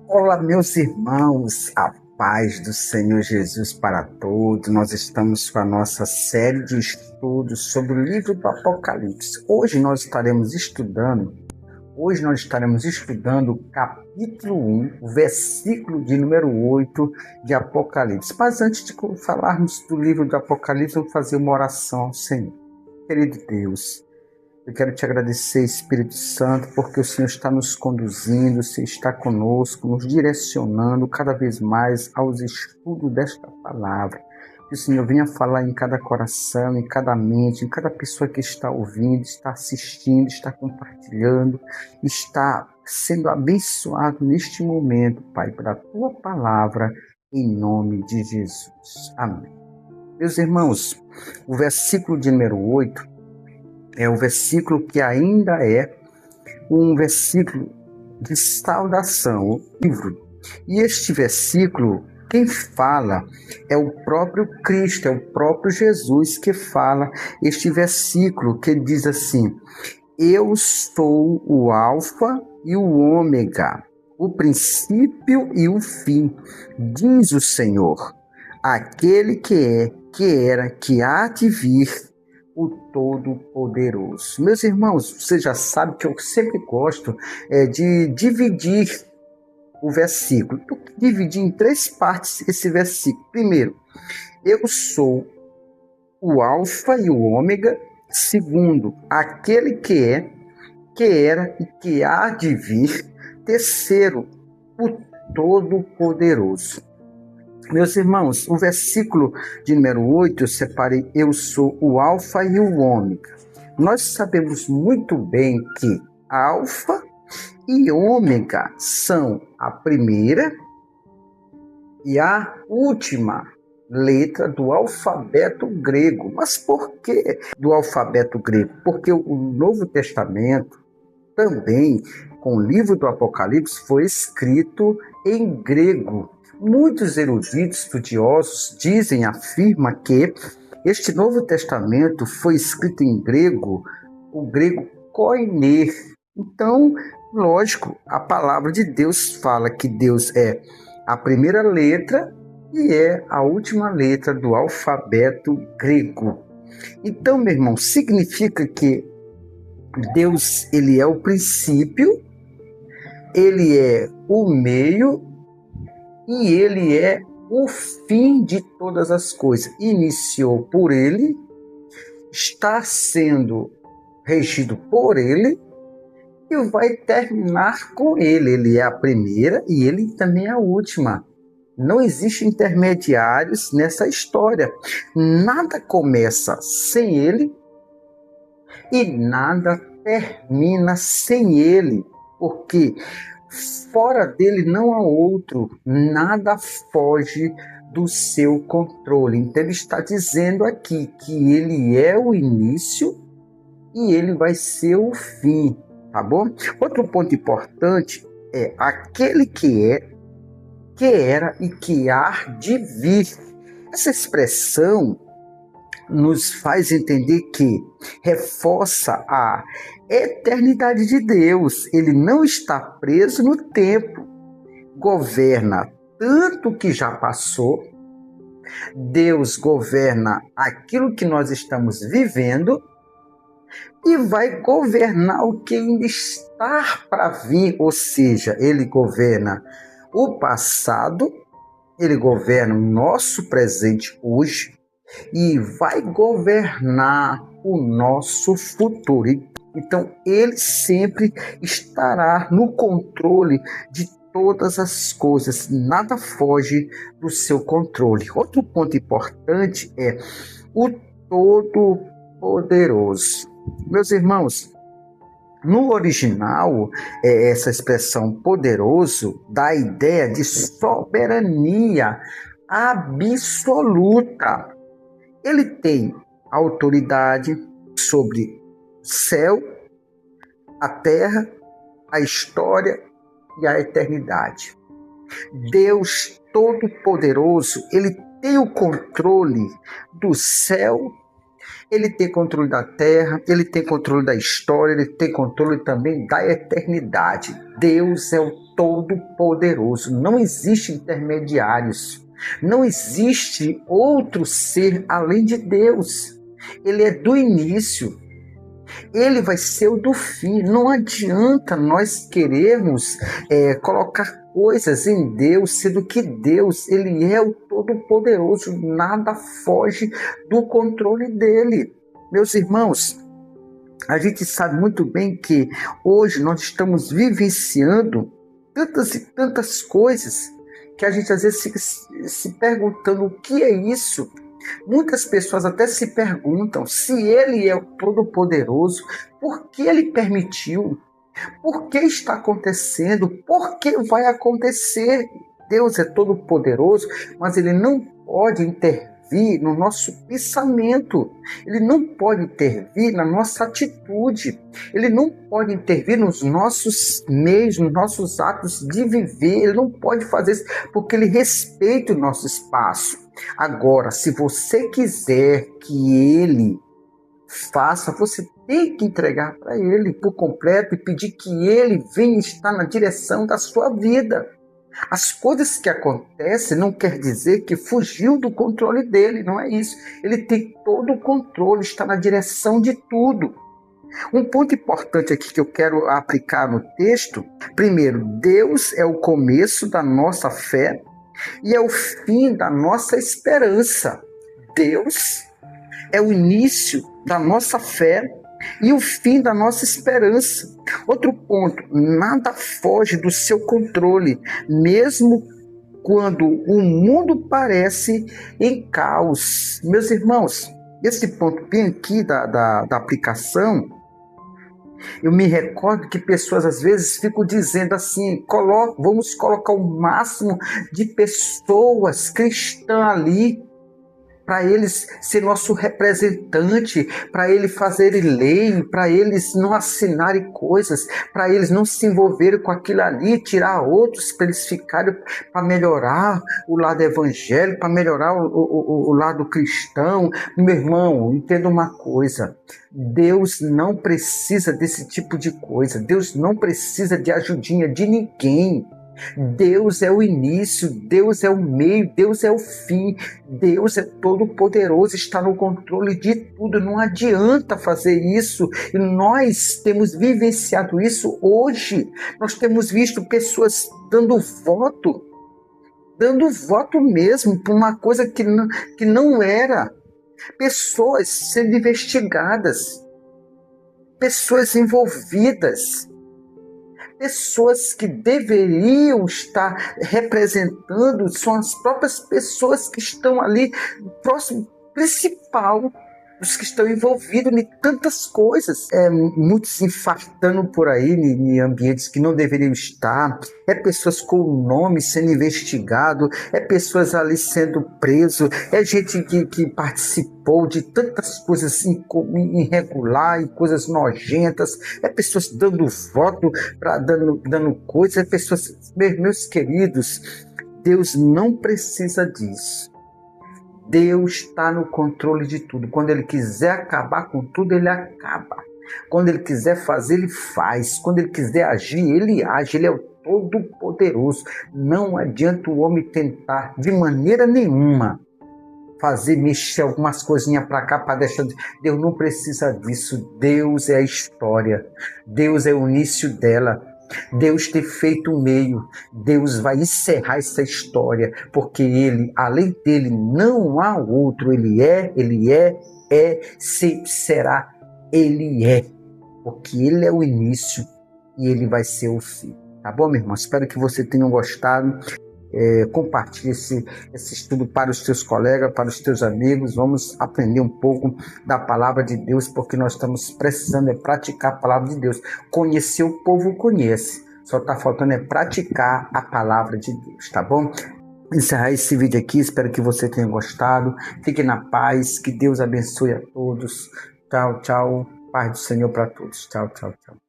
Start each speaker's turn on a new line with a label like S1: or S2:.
S1: Olá, meus irmãos, a paz do Senhor Jesus para todos. Nós estamos com a nossa série de estudos sobre o livro do Apocalipse. Hoje nós estaremos estudando o capítulo 1, o versículo de número 8 de Apocalipse. Mas antes de falarmos do livro do Apocalipse, vamos fazer uma oração ao Senhor. Querido Deus, eu quero te agradecer, Espírito Santo, porque o Senhor está nos conduzindo, o Senhor está conosco, nos direcionando cada vez mais aos estudos desta palavra. Que o Senhor venha falar em cada coração, em cada mente, em cada pessoa que está ouvindo, está assistindo, está compartilhando, está sendo abençoado neste momento, Pai, pela Tua palavra, em nome de Jesus. Amém. Meus irmãos, o versículo de número 8 é o versículo que ainda é um versículo de saudação, o livro. E este versículo, quem fala é o próprio Cristo, é o próprio Jesus que fala este versículo, que diz assim: eu sou o Alfa e o Ômega, o princípio e o fim, diz o Senhor, aquele que é, que era, que há de vir, o Todo-Poderoso. Meus irmãos, você já sabe que eu sempre gosto de dividir o versículo. Eu dividi em 3 partes esse versículo. Primeiro, eu sou o Alfa e o Ômega. Segundo, aquele que é, que era e que há de vir. Terceiro, o Todo-Poderoso. Meus irmãos, o versículo de número 8, eu separei: eu sou o Alfa e o Ômega. Nós sabemos muito bem que Alfa e Ômega são a primeira e a última letra do alfabeto grego. Mas por que do alfabeto grego? Porque o Novo Testamento também, com o livro do Apocalipse, foi escrito em grego. Muitos eruditos estudiosos afirmam que este Novo Testamento foi escrito em grego, o grego koiné. Então, lógico, a palavra de Deus fala que Deus é a primeira letra e é a última letra do alfabeto grego. Então, meu irmão, significa que Deus, ele é o princípio, ele é o meio e ele é o fim de todas as coisas. Iniciou por ele, está sendo regido por ele e vai terminar com ele. Ele é a primeira e ele também é a última. Não existem intermediários nessa história. Nada começa sem ele e nada termina sem ele, porque fora dele não há outro, nada foge do seu controle. Então ele está dizendo aqui que ele é o início e ele vai ser o fim, tá bom? Outro ponto importante é aquele que é, que era e que há de vir. Essa expressão nos faz entender que reforça a eternidade de Deus. Ele não está preso no tempo. Governa tanto o que já passou. Deus governa aquilo que nós estamos vivendo e vai governar o que ainda está para vir. Ou seja, ele governa o passado, ele governa o nosso presente hoje, e vai governar o nosso futuro. Então, ele sempre estará no controle de todas as coisas. Nada foge do seu controle. Outro ponto importante é o Todo-Poderoso. Meus irmãos, no original, essa expressão poderoso dá a ideia de soberania absoluta. Ele tem autoridade sobre o céu, a terra, a história e a eternidade. Deus Todo-Poderoso, ele tem o controle do céu, ele tem controle da terra, ele tem controle da história, ele tem controle também da eternidade. Deus é o todo-poderoso. Não existe intermediários. Não existe outro ser além de Deus. Ele é do início. Ele vai ser o do fim. Não adianta nós querermos colocar coisas em Deus, sendo que Deus, ele é o Todo-Poderoso. Nada foge do controle dele. Meus irmãos, a gente sabe muito bem que hoje nós estamos vivenciando tantas e tantas coisas que a gente às vezes fica se perguntando o que é isso. Muitas pessoas até se perguntam se ele é o Todo-Poderoso, por que ele permitiu? Por que está acontecendo? Por que vai acontecer? Deus é todo-poderoso, mas ele não pode intervir no nosso pensamento. Ele não pode intervir na nossa atitude. Ele não pode intervir nos nossos meios, nos nossos atos de viver. Ele não pode fazer isso porque ele respeita o nosso espaço. Agora, se você quiser que ele faça, você tem que entregar para ele por completo e pedir que ele venha estar na direção da sua vida. As coisas que acontecem não quer dizer que fugiu do controle dele, não é isso. Ele tem todo o controle, está na direção de tudo. Um ponto importante aqui que eu quero aplicar no texto: primeiro, Deus é o começo da nossa fé e é o fim da nossa esperança. Deus é o início da nossa fé e o fim da nossa esperança. Outro ponto: nada foge do seu controle, mesmo quando o mundo parece em caos. Meus irmãos, esse ponto bem aqui da aplicação, eu me recordo que pessoas às vezes ficam dizendo assim: vamos colocar o máximo de pessoas cristãs ali, para eles ser nosso representante, para eles fazerem lei, para eles não assinarem coisas, para eles não se envolverem com aquilo ali, tirar outros para eles ficarem, para melhorar o lado evangélico, para melhorar o lado cristão. Meu irmão, entenda uma coisa: Deus não precisa desse tipo de coisa. Deus não precisa de ajudinha de ninguém. Deus é o início, Deus é o meio, Deus é o fim. Deus é todo-poderoso, está no controle de tudo. Não adianta fazer isso. E nós temos vivenciado isso hoje. Nós temos visto pessoas dando voto mesmo por uma coisa que não era. Pessoas sendo investigadas, pessoas envolvidas, pessoas que deveriam estar representando, são as próprias pessoas que estão ali próximo, principal, os que estão envolvidos em tantas coisas. Muitos se infartando por aí em ambientes que não deveriam estar. Pessoas com o nome sendo investigado. Pessoas ali sendo presos. Gente que participou de tantas coisas irregulares, coisas nojentas. Pessoas dando voto, dando coisas. Pessoas, meus queridos, Deus não precisa disso. Deus está no controle de tudo. Quando Ele quiser acabar com tudo, Ele acaba. Quando Ele quiser fazer, Ele faz. Quando Ele quiser agir, Ele age. Ele é o Todo-Poderoso. Não adianta o homem tentar, de maneira nenhuma, mexer algumas coisinhas para cá, para deixar. Deus não precisa disso. Deus é a história. Deus é o início dela. Deus ter feito o meio. Deus vai encerrar essa história, porque Ele, além dele, não há outro. Ele é, sempre será. Ele é, porque Ele é o início e Ele vai ser o fim. Tá bom, meu irmão? Espero que você tenha gostado. Compartilhe esse estudo para os teus colegas, para os teus amigos. Vamos aprender um pouco da palavra de Deus, porque nós estamos precisando praticar a palavra de Deus. Conhecer, o povo conhece, só está faltando praticar a palavra de Deus, tá bom? Encerrar esse vídeo aqui, espero que você tenha gostado. Fique na paz, que Deus abençoe a todos. Tchau, tchau. Paz do Senhor para todos. Tchau, tchau, tchau.